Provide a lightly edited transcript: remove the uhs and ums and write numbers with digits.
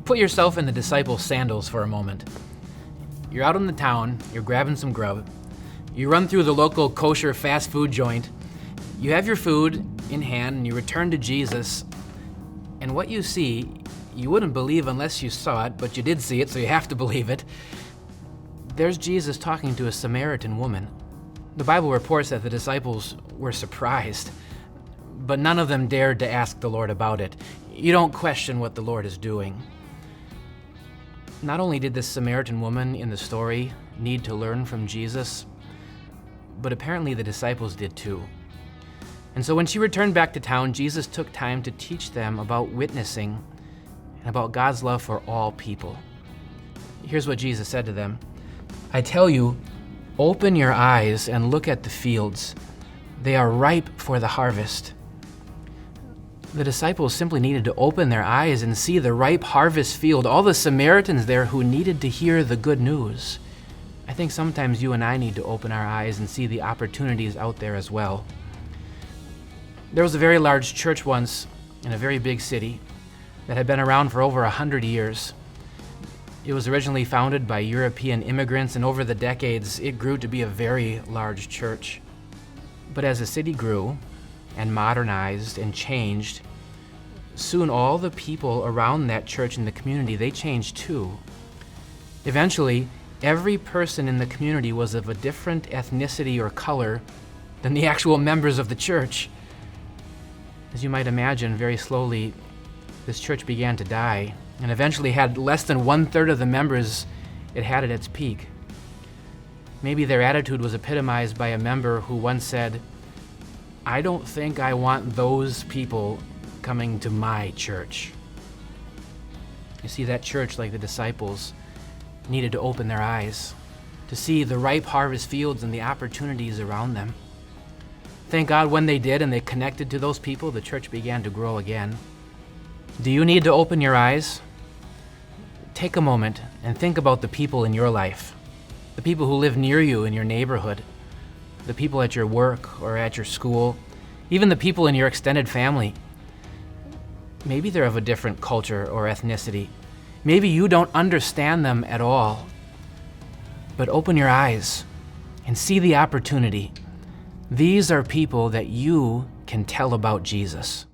Put yourself in the disciples' sandals for a moment. You're out in the town, you're grabbing some grub. You run through the local kosher fast food joint. You have your food in hand and you return to Jesus. And what you see, you wouldn't believe unless you saw it, but you did see it, so you have to believe it. There's Jesus talking to a Samaritan woman. The Bible reports that the disciples were surprised, but none of them dared to ask the Lord about it. You don't question what the Lord is doing. Not only did this Samaritan woman in the story need to learn from Jesus, but apparently the disciples did too. And so when she returned back to town, Jesus took time to teach them about witnessing and about God's love for all people. Here's what Jesus said to them. I tell you, open your eyes and look at the fields. They are ripe for the harvest. The disciples simply needed to open their eyes and see the ripe harvest field, all the Samaritans there who needed to hear the good news. I think sometimes you and I need to open our eyes and see the opportunities out there as well. There was a very large church once in a very big city that had been around for over 100 years. It was originally founded by European immigrants, and over the decades, it grew to be a very large church. But as the city grew and modernized and changed, soon all the people around that church and the community, they changed too. Eventually, every person in the community was of a different ethnicity or color than the actual members of the church. As you might imagine, very slowly, this church began to die and eventually had less than 1/3 of the members it had at its peak. Maybe their attitude was epitomized by a member who once said, I don't think I want those people coming to my church. You see, that church, like the disciples, needed to open their eyes to see the ripe harvest fields and the opportunities around them. Thank God when they did and they connected to those people, the church began to grow again. Do you need to open your eyes? Take a moment and think about the people in your life, the people who live near you in your neighborhood, the people at your work or at your school, even the people in your extended family. Maybe they're of a different culture or ethnicity. Maybe you don't understand them at all. But open your eyes and see the opportunity. These are people that you can tell about Jesus.